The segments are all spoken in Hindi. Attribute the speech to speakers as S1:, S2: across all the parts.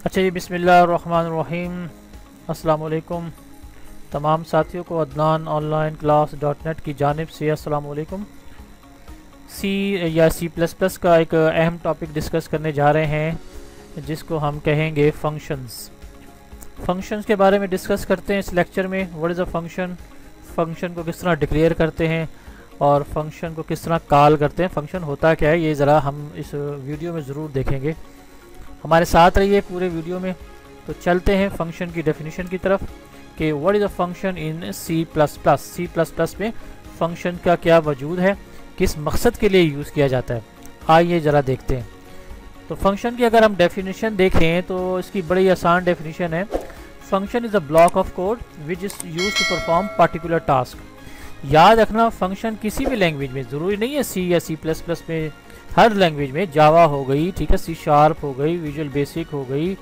S1: अच्छा जी, बिस्मिल्लाहिर्रहमानिर्रहीम। अस्सलाम वालेकुम तमाम साथियों को अदनान ऑनलाइन क्लास .नेट की जानिब से अस्सलाम वालेकुम। सी या सी प्लस प्लस का एक अहम टॉपिक डिस्कस करने जा रहे हैं जिसको हम कहेंगे फंक्शंस। फंक्शंस के बारे में डिस्कस करते हैं इस लेक्चर में। What is a function, function को किस तरह डिक्लेयर करते हैं और फंक्शन को किस तरह कॉल करते हैं, फंक्शन होता क्या है, ये ज़रा हम इस वीडियो में ज़रूर देखेंगे। हमारे साथ रहिए पूरे वीडियो में। तो चलते हैं फंक्शन की डेफिनेशन की तरफ कि what is a function in C plus plus. C plus plus में फंक्शन का क्या वजूद है, किस मकसद के लिए यूज़ किया जाता है, आइए ज़रा देखते हैं। तो फंक्शन की अगर हम डेफिनेशन देखें तो इसकी बड़ी आसान डेफिनेशन है। Function is a block of code which is use to perform particular task. याद रखना, फंक्शन किसी भी लैंग्वेज में, ज़रूरी नहीं है सी या सी प्लस प्लस में, हर लैंग्वेज में, जावा हो गई, ठीक है, सी शार्प हो गई, विजुअल बेसिक हो गई,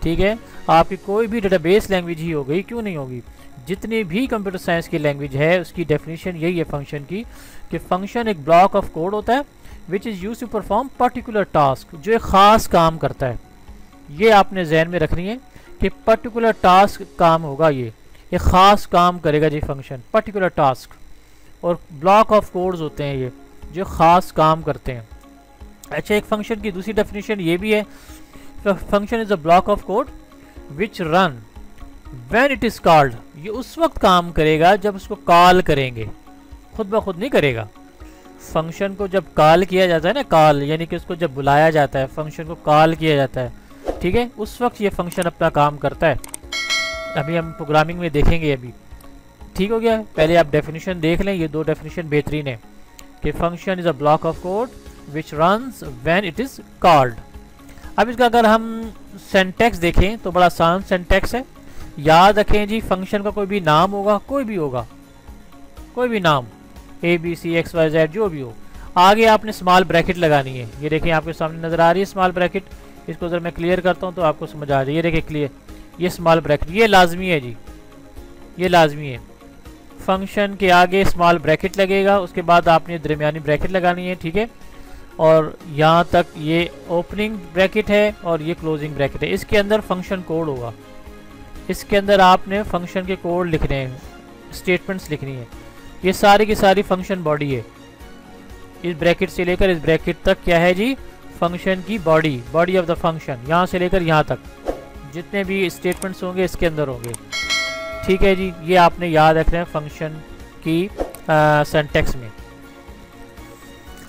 S1: ठीक है, आपकी कोई भी डेटाबेस लैंग्वेज ही हो गई, क्यों नहीं होगी, जितनी भी कंप्यूटर साइंस की लैंग्वेज है उसकी डेफिनेशन यही है फंक्शन की कि फंक्शन एक ब्लॉक ऑफ कोड होता है which is use to perform particular task, जो एक ख़ास काम करता है। ये आपने जहन में रखनी है कि पर्टिकुलर टास्क काम होगा, ये एक ख़ास काम करेगा जी फंक्शन, पर्टिकुलर टास्क। और ब्लॉक ऑफ कोड्स होते हैं ये जो ख़ास काम करते हैं। अच्छा, एक फंक्शन की दूसरी डेफिनेशन ये भी है, function is a block of code which run when it is called. ये उस वक्त काम करेगा जब उसको कॉल करेंगे, खुद ब खुद नहीं करेगा। फंक्शन को जब कॉल किया जाता है ना, कॉल यानी कि उसको जब बुलाया जाता है, फंक्शन को कॉल किया जाता है, ठीक है, उस वक्त ये फंक्शन अपना काम करता है। अभी हम प्रोग्रामिंग में देखेंगे अभी, ठीक हो गया। पहले आप डेफिनेशन देख लें, ये दो डेफिनेशन बेहतरीन है कि function is a block of code which runs when it is called. अब इसका अगर हम सिंटैक्स देखें तो बड़ा आसान सिंटैक्स है। याद रखें जी, फंक्शन का कोई भी नाम होगा, कोई भी होगा, कोई भी नाम, A B C X Y Z जो भी हो, आगे आपने स्मॉल ब्रैकेट लगानी है। ये देखिए आपके सामने नज़र आ रही है स्मॉल ब्रैकेट, इसको अगर मैं क्लियर करता हूँ तो आपको समझ आ जाए। ये देखिए क्लियर, ये स्मॉल ब्रैकेट, ये लाजमी है जी, ये लाजमी है। फंक्शन के आगे स्मॉल ब्रैकेट लगेगा, उसके बाद आपने दरमियानी ब्रैकेट लगानी है, ठीक है, और यहाँ तक ये ओपनिंग ब्रैकेट है और ये क्लोजिंग ब्रैकेट है। इसके अंदर फंक्शन कोड होगा, इसके अंदर आपने फंक्शन के कोड लिखने हैं, स्टेटमेंट्स लिखनी है। ये सारी की सारी फंक्शन बॉडी है, इस ब्रैकेट से लेकर इस ब्रैकेट तक क्या है जी, फंक्शन की body, body of the function, यहाँ से लेकर यहाँ तक जितने भी स्टेटमेंट्स होंगे इसके अंदर होंगे, ठीक है जी। ये आपने याद रखना है फंक्शन की सिंटैक्स में।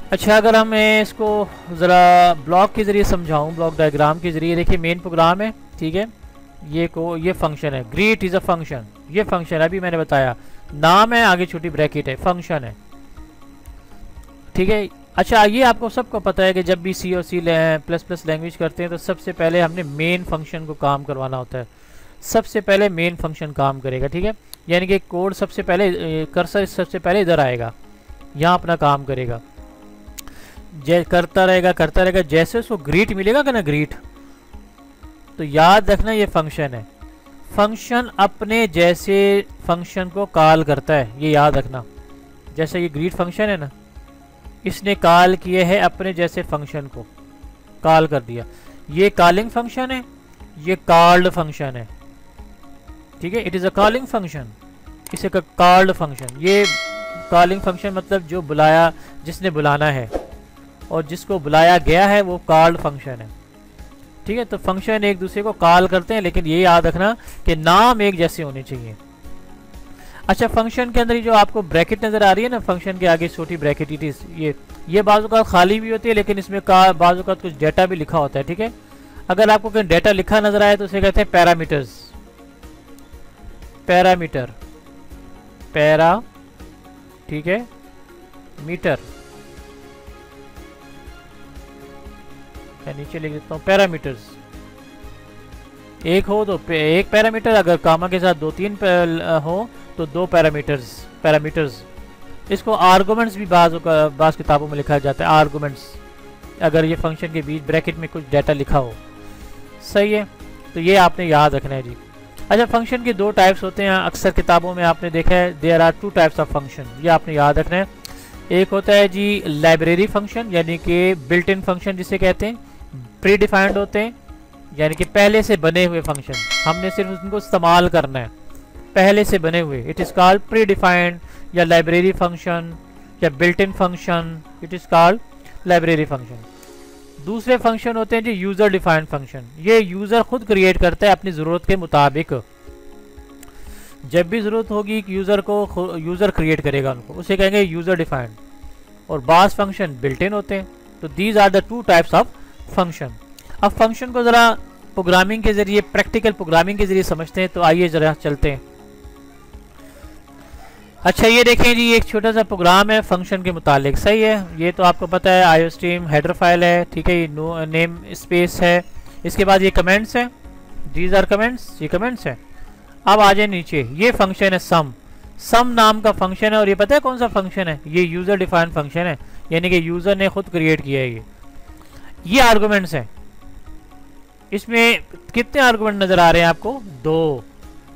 S1: अच्छा, अगर हम इसको ज़रा ब्लॉक के ज़रिए समझाऊं, ब्लॉक डायग्राम के ज़रिए, देखिए मेन प्रोग्राम है, ठीक है, ये फंक्शन है, ग्रीट इज़ अ फंक्शन, ये फंक्शन अभी मैंने बताया, नाम है, आगे छोटी ब्रैकेट है, फंक्शन है, ठीक है। अच्छा, ये आपको सबको पता है कि जब भी सी और सी प्लस प्लस लैंग्वेज करते हैं तो सबसे पहले हमने मेन फंक्शन को काम करवाना होता है। सबसे पहले मेन फंक्शन काम करेगा, ठीक है, यानी कि कोड सबसे पहले, कर्सर सबसे पहले इधर आएगा, यहाँ अपना काम करेगा, करता रहेगा, जैसे उसको ग्रीट मिलेगा कि ना, ग्रीट, तो याद रखना ये फंक्शन है। फंक्शन अपने जैसे फंक्शन को कॉल करता है, ये याद रखना। जैसे ये ग्रीट फंक्शन है ना, इसने कॉल किए है अपने जैसे फंक्शन को, कॉल कर दिया, ये कॉलिंग फंक्शन है, ये कॉल्ड फंक्शन है, ठीक है, it is a calling function, इसे का कॉल्ड फंक्शन। ये कॉलिंग फंक्शन मतलब जो बुलाया, जिसने बुलाना है, और जिसको बुलाया गया है वो कॉल्ड फंक्शन है, ठीक है। तो फंक्शन एक दूसरे को कॉल करते हैं, लेकिन ये याद रखना कि नाम एक जैसे होने चाहिए। अच्छा, फंक्शन के अंदर जो आपको ब्रैकेट नज़र आ रही है ना, फंक्शन के आगे छोटी ब्रैकेट, इट इज़ ये बाजू का खाली भी होती है, लेकिन इसमें बाजू का कुछ डेटा भी लिखा होता है, ठीक है। अगर आपको कहीं डेटा लिखा नजर आए तो उसे कहते हैं पैरामीटर्स, पैरामीटर, पैरा, ठीक है, मीटर, नीचे लिख देता हूँ पैरामीटर्स। एक हो तो एक पैरामीटर, अगर कामा के साथ दो तीन हो तो दो पैरामीटर्स। इसको आर्गुमेंट्स भी बाज़ किताबों में लिखा जाता है, आर्गुमेंट्स, अगर ये फंक्शन के बीच ब्रैकेट में कुछ डाटा लिखा हो, सही है। तो ये आपने याद रखना है जी। अच्छा, फंक्शन के दो टाइप्स होते हैं, अक्सर किताबों में आपने देखा है, there are two types of function, ये आपने याद रखना है। एक होता है जी लाइब्रेरी फंक्शन, यानी कि बिल्ट इन फंक्शन जिसे कहते हैं, प्री डिफाइंड होते हैं, यानी कि पहले से बने हुए फंक्शन, हमने सिर्फ उनको इस्तेमाल करना है, पहले से बने हुए। It is called pre defined या लाइब्रेरी फंक्शन या built in function, it is called library function. दूसरे फंक्शन होते हैं जी यूज़र डिफाइंड फंक्शन। ये यूज़र खुद क्रिएट करता है अपनी ज़रूरत के मुताबिक, जब भी ज़रूरत होगी यूज़र को, यूज़र क्रिएट करेगा उनको, उसे कहेंगे यूज़र डिफाइंड। और बास फंक्शन बिल्ट इन होते हैं। तो these are the two types of function. अब फंक्शन को ज़रा प्रोग्रामिंग के ज़रिए, प्रैक्टिकल प्रोग्रामिंग के ज़रिए समझते हैं। तो आइए ज़रा चलते हैं। अच्छा ये देखें जी, एक छोटा सा प्रोग्राम है फंक्शन के मुतालिक, सही है। ये तो आपको पता है आईओस्ट्रीम हेडर फाइल है, ठीक है। ये नेम स्पेस है, इसके बाद ये कमेंट्स हैं, दीज आर कमेंट्स, ये कमेंट्स हैं। अब आ जाए नीचे, ये फंक्शन है सम, सम नाम का फंक्शन है। और ये पता है कौन सा फंक्शन है? ये यूज़र डिफाइंड फंक्शन है, यानी कि यूज़र ने खुद क्रिएट किया है। ये आर्गुमेंट्स हैं। इसमें कितने आर्गुमेंट नज़र आ रहे हैं आपको? 2,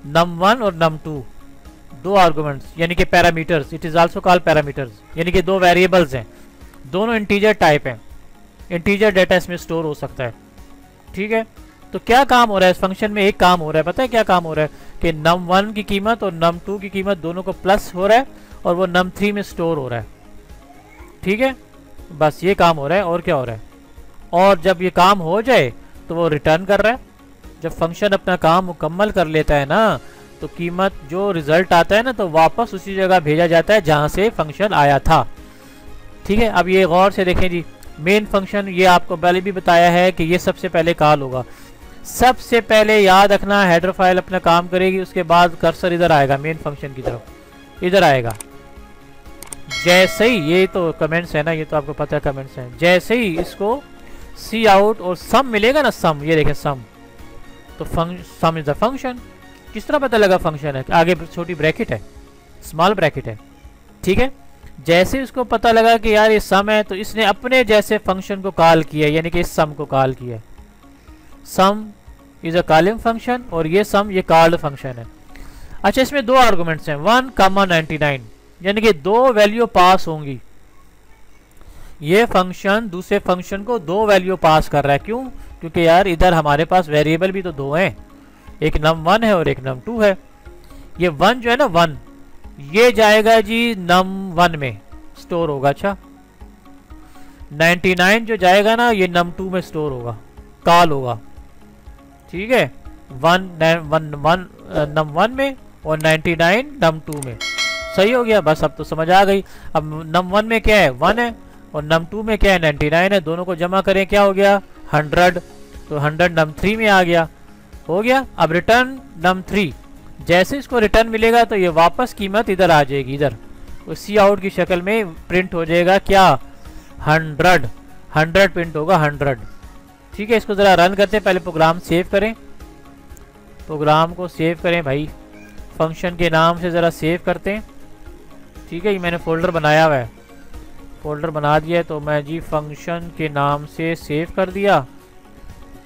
S1: num1 और num2, 2 आर्गुमेंट्स, यानी कि parameters. It is also called parameters, यानी कि 2 वेरिएबल्स हैं, दोनों इंटीजर टाइप हैं। इंटीजर डाटा इसमें स्टोर हो सकता है, ठीक है। तो क्या काम हो रहा है इस फंक्शन में? एक काम हो रहा है, पता है क्या काम हो रहा है? कि num1 की कीमत और num2 की कीमत दोनों को प्लस हो रहा है और वो num3 में स्टोर हो रहा है, ठीक है। बस ये काम हो रहा है, और क्या हो रहा है? और जब ये काम हो जाए तो वो रिटर्न कर रहा है। जब फंक्शन अपना काम मुकम्मल कर लेता है ना, तो कीमत जो रिजल्ट आता है ना, तो वापस उसी जगह भेजा जाता है जहाँ से फंक्शन आया था, ठीक है। अब ये गौर से देखें जी, मेन फंक्शन, ये आपको पहले भी बताया है कि ये सबसे पहले कॉल होगा। सबसे पहले याद रखना, हेडर फाइल अपना काम करेगी, उसके बाद कर्सर इधर आएगा मेन फंक्शन की तरफ, इधर आएगा। जैसे ही, ये तो कमेंट्स है ना, ये तो आपको पता है कमेंट्स हैं। जैसे ही इसको सी आउट और सम मिलेगा ना, सम, ये देखें सम, तो सम इज द फंक्शन। किस तरह पता लगा फंक्शन है? आगे छोटी ब्रैकेट है, स्मॉल ब्रैकेट है, ठीक है। जैसे उसको पता लगा कि यार ये सम है, तो इसने अपने जैसे फंक्शन को कॉल किया, यानी कि इस सम को कॉल किया। सम इज अ कॉलिंग फंक्शन और ये सम, ये कॉल्ड फंक्शन है। अच्छा, इसमें 2 आर्गुमेंट्स हैं, 1, 99, यानी कि 2 वैल्यू पास होंगी। ये फंक्शन दूसरे फंक्शन को 2 वैल्यू पास कर रहा है। क्यों? क्योंकि यार इधर हमारे पास वेरिएबल भी तो 2 हैं, एक num1 है और एक num2 है। ये 1 जो है ना, 1 ये जाएगा जी num1 में स्टोर होगा। अच्छा, 99 जो जाएगा ना, ये num2 में स्टोर होगा, कॉल होगा, ठीक है। 1 num1 में और 99 num2 में, सही हो गया। बस अब तो समझ आ गई। अब num1 में क्या है? 1 है, और num2 में क्या है? 99 है। दोनों को जमा करें, क्या हो गया? 100। तो 100 num3 में आ गया, हो गया। अब रिटर्न num3, जैसे इसको रिटर्न मिलेगा तो ये वापस कीमत इधर आ जाएगी, इधर तो सी आउट की शक्ल में प्रिंट हो जाएगा। क्या? 100 प्रिंट होगा, 100, ठीक है। इसको ज़रा रन करते हैं, पहले प्रोग्राम सेव करें, प्रोग्राम को सेव करें भाई, फंक्शन के नाम से ज़रा सेव करते हैं, ठीक है। ये मैंने फ़ोल्डर बनाया हुआ है, फ़ोल्डर बना दिया है, तो मैं जी फंक्शन के नाम से सेव कर दिया,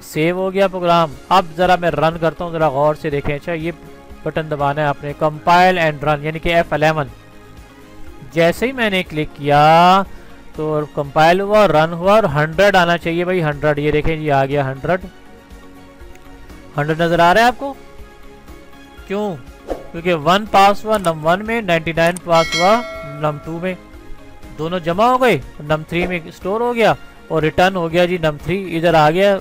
S1: सेव हो गया प्रोग्राम। अब ज़रा मैं रन करता हूँ, ज़रा गौर से देखें। अच्छा, ये बटन दबाना है आपने, कंपाइल एंड रन, यानी कि F11। जैसे ही मैंने क्लिक किया तो कंपाइल हुआ, रन हुआ, और 100 आना चाहिए भाई, 100। ये देखें जी, आ गया 100 नज़र आ रहा है आपको? क्यों? क्योंकि 1 पास हुआ num1 में, 99 पास हुआ num2 में, दोनों जमा हो गए, num3 में स्टोर हो गया और रिटर्न हो गया जी num3, इधर आ गया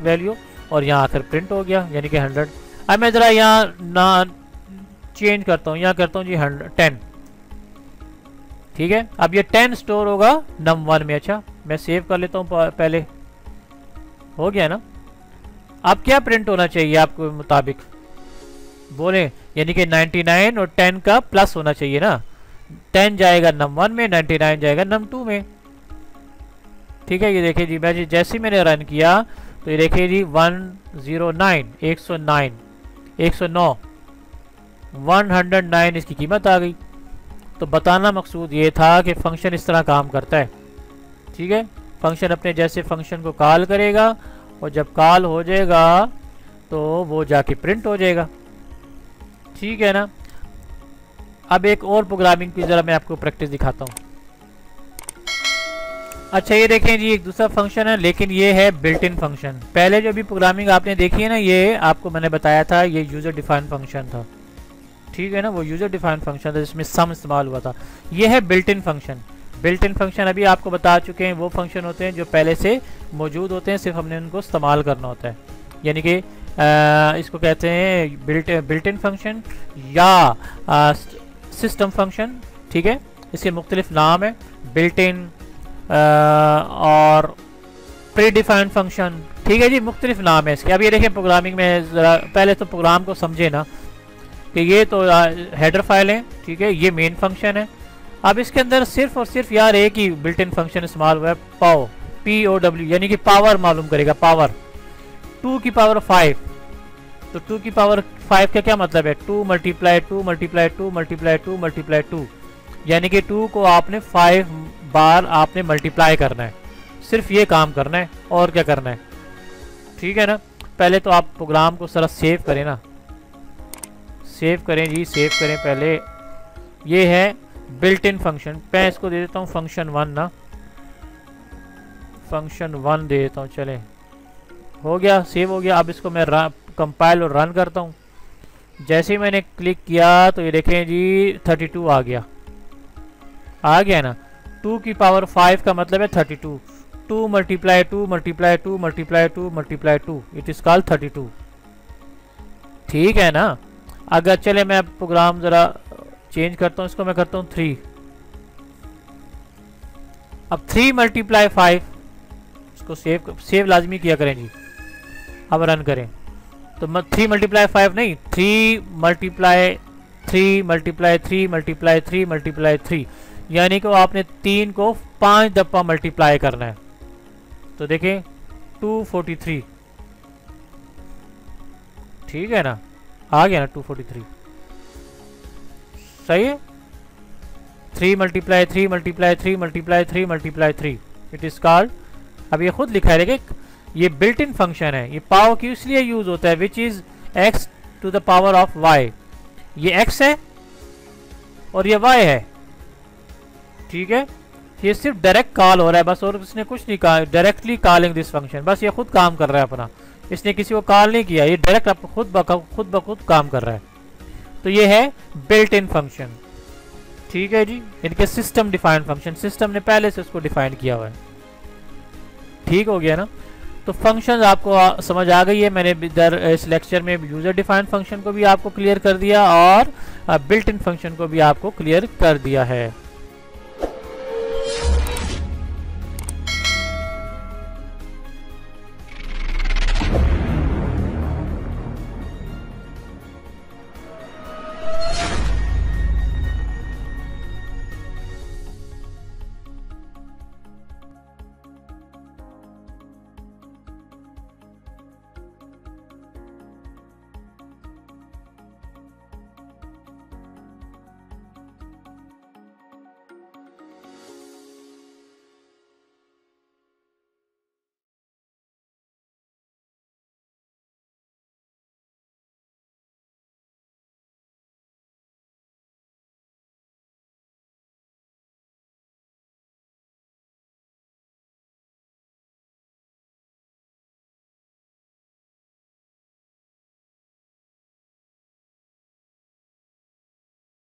S1: वैल्यू और यहाँ आकर प्रिंट हो गया, यानी कि 100। अब मैं ज़रा यहाँ ना चेंज करता हूँ, यहाँ करता हूँ जी 10, ठीक है। अब ये 10 स्टोर होगा num1 में। अच्छा, मैं सेव कर लेता हूँ पहले, हो गया ना। अब क्या प्रिंट होना चाहिए आपको मुताबिक बोले? यानी कि 99 और 10 का प्लस होना चाहिए ना। 10 जाएगा num1 में, 99 जाएगा num2 में, ठीक है। ये देखिए जी, मैं जैसे ही मैंने रन किया तो ये देखिए जी 109 109 109 इसकी कीमत आ गई। तो बताना मकसूद ये था कि फंक्शन इस तरह काम करता है, ठीक है। फंक्शन अपने जैसे फंक्शन को कॉल करेगा और जब कॉल हो जाएगा तो वो जाके प्रिंट हो जाएगा, ठीक है ना। अब एक और प्रोग्रामिंग की ज़रा मैं आपको प्रैक्टिस दिखाता हूँ। अच्छा ये देखें जी, एक दूसरा फंक्शन है, लेकिन ये है बिल्ट इन फंक्शन। पहले जो भी प्रोग्रामिंग आपने देखी है ना, ये आपको मैंने बताया था, ये यूज़र डिफाइंड फंक्शन था, ठीक है ना, वो यूज़र डिफाइंड फंक्शन था जिसमें सम इस्तेमाल हुआ था। ये है built in function. Built in function अभी आपको बता चुके हैं, वो फंक्शन होते हैं जो पहले से मौजूद होते हैं, सिर्फ हमने उनको इस्तेमाल करना होता है। यानी कि इसको कहते हैं बिल्ट इन फंक्शन या सिस्टम फंक्शन, ठीक है। इसके मुख्तलिफ नाम है, बिल्ट इन और प्री डिफाइंड फंक्शन, ठीक है जी, मुख्तलिफ नाम है इसके। अब ये देखें प्रोग्रामिंग में, ज़रा पहले तो प्रोग्राम को समझे ना, कि ये तो हेडर फाइल है, ठीक है, ये मेन फंक्शन है। अब इसके अंदर सिर्फ और सिर्फ यार एक ही बिल्ट इन फंक्शन इस्तेमाल हुआ है, पाओ, POW, यानी कि पावर मालूम करेगा, पावर 2 की पावर 5। तो 2 की पावर 5 का क्या मतलब है, 2 मल्टीप्लाई 2 मल्टीप्लाई 2 मल्टीप्लाई 2 मल्टीप्लाई 2, यानी कि 2 को आपने 5 बार आपने मल्टीप्लाई करना है, सिर्फ ये काम करना है, और क्या करना है, ठीक है ना। पहले तो आप प्रोग्राम को जरा सेव करें ना, सेव करें जी, सेव करें पहले। ये है बिल्ट इन फंक्शन, मैं इसको दे देता हूँ फंक्शन 1 ना, फंक्शन 1 दे देता हूँ, चले, हो गया, सेव हो गया। अब इसको मैं कंपाइल और रन करता हूँ। जैसे ही मैंने क्लिक किया तो ये देखें जी 32 आ गया ना। 2 की पावर 5 का मतलब है 32, 2 multiply 2 multiply 2 multiply 2 multiply 2, it is called 32, ठीक है ना। अगर चले मैं प्रोग्राम ज़रा चेंज करता हूँ, इसको मैं करता हूँ 3। अब 3 मल्टीप्लाई 5, इसको सेव लाजमी किया करें जी। अब रन करें तो 3 मल्टीप्लाई 5 नहीं, 3 मल्टीप्लाई 3 मल्टीप्लाई 3 मल्टीप्लाई 3 मल्टीप्लाई 3, यानी कि आपने 3 को 5 दफ़ा मल्टीप्लाई करना है। तो देखें 243, ठीक है ना, आ गया ना 243, सही है। 3 multiply 3 multiply 3 multiply 3 multiply 3, it is called, अब ये खुद लिखा है, देखिए ये बिल्ट इन फंक्शन है। ये पावर की इसलिए यूज होता है, which is x to the power of y, ये x है और ये y है, ठीक है। ये सिर्फ डायरेक्ट कॉल हो रहा है बस, और इसने कुछ नहीं कहा, डायरेक्टली कॉलिंग दिस फंक्शन, बस ये खुद काम कर रहा है अपना, इसने किसी को कॉल नहीं किया, ये डायरेक्ट आप खुद ब खुद काम कर रहा है। तो ये है बिल्ट इन फंक्शन, ठीक है जी। इनके सिस्टम डिफाइंड फंक्शन, सिस्टम ने पहले से उसको डिफाइन किया हुआ है, ठीक हो गया ना। तो फंक्शन आपको समझ आ गई है। मैंने इधर इस लेक्चर में यूजर डिफाइंड फंक्शन को भी आपको क्लियर कर दिया और बिल्ट इन फंक्शन को भी आपको क्लियर कर दिया है।